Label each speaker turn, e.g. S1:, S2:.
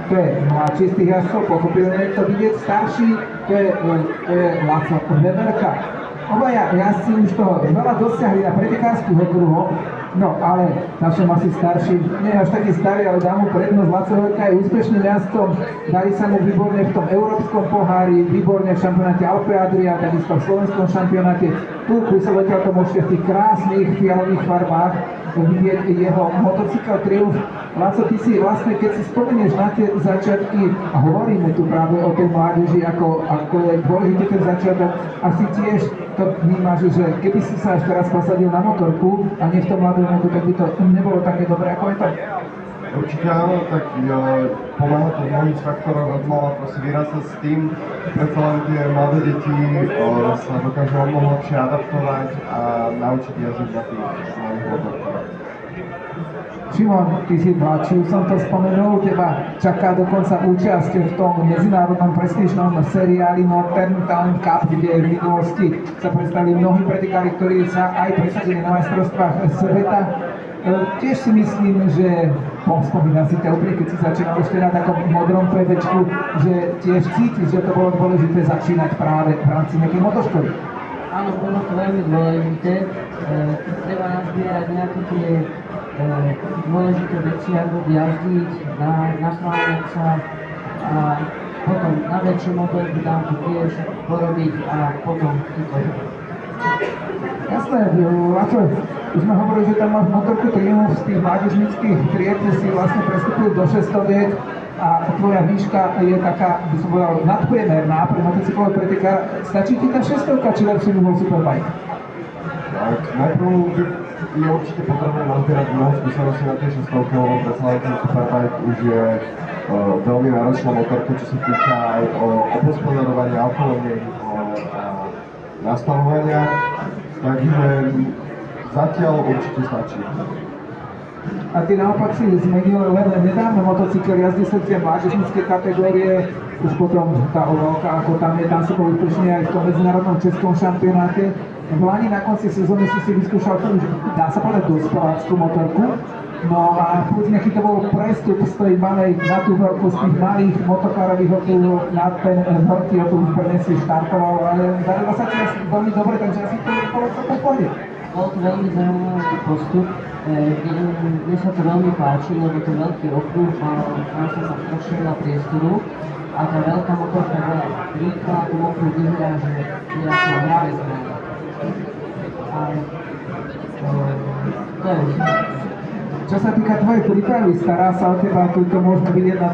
S1: to je mladší z tých jazdcov, pochopilne to vidieť, starší, to je Laco Veverka. Obaja jazdci už toho veľa dosiahli na pretekárskych okruhoch, no ale našom asi starší, nie až taký starý, ale dá mu prednosť. Laco Veverka je úspešným jazdcom, darí sa mu výborne v tom európskom pohári, výborne v šampionáte Alpe Adria, takisto v slovenskom šampionáte. Tu Kusoveťa to môžete v tých krásnych fialových farbách vidieť jeho motocykel Triumph. Laco, ty si vlastne, keď si spomenieš na tie začiatky, a hovoríme tu práve o tej mládeži, ako je dôležitý ten začiatok, asi tiež to vnímaš, že keby si sa ešte raz posadil na motorku a nie v tom mladom veku, tak by to nebolo také dobré, ako je to?
S2: Určite áno, tak pomáha to v mnohých faktoroch, od mala proste vyrastať s tým, predsa len tie mladé deti sa dokážu o mnoho lepšie adaptovať a naučiť jazdiť na tých malých motorkách.
S1: Šimon, ty si mladší, už som to spomenul, teba čaká dokonca účasť v tom medzinárodnom prestížnom seriáli Northern Town Cup, kde v minulosti sa predstavili mnohí pretekári, ktorí sa aj presadili na majstrovstvách sveta. Tiež si myslím, že spomínam si ťa úplne, keď si začínal ešte na takom modrom PVčku, že tiež cítiš, že to bolo dôležité začínať práve v rámci nejakej motoškoly.
S3: Áno, bolo to veľmi dôležité. Treba nazbierať nejaké tie dôležité veci, ako jazdiť, naslávať sa a potom na väčšie motorky tam to tiež porobiť a potom týko.
S1: Jasné, Laco, už sme hovorili, že tam máš motorku Triumph z tých mládežnických tried, si vlastne prestúpil do 600-viek a tvoja výška je taká, by som povedal, nadpriemerná pre motocyklové pretekára. Stačí ti tá 600-ka, či lepšie by bol Superbike?
S2: Tak najprv je určite potrebné nazbierať mnoho skúseností na tej 600-ke, lebo predsa len ten Superbike už je veľmi náročná motorka, čo sa týka aj obhospodarovania autonómie, nastavovania, takže zatiaľ určite stačí.
S1: A ty naopak si zmenil len nedávno motocykel, jazdí sa tie mládežnícke kategórie, už potom tá olovka, ako tam je, tam si bol úspešný aj v tom medzinárodnom českom šampionáte. V lani na konci sezóny si vyskúšal tu už, dá sa povedať, dospeláckú motorku. No a povedz nejaký to bol prestup z tej malej na tú veľkú, z tých malých motokárových okruhov na ten veľký okruh, ktorý si štartoval, ale darilo sa ti asi veľmi dobre, takže asi to bolo to pohode.
S3: Bol to veľmi zaujímavý postup, mne sa to veľmi páči, lebo to veľký okruh mal sa strašne veľa priestoru a tá veľká motorka bola rýchla, tú okruh vyzerá, že je ako hravec zbraň. A to je.
S1: Čo sa týka tvojej prípravy, stará sa o teba, tu to môžeme vidieť na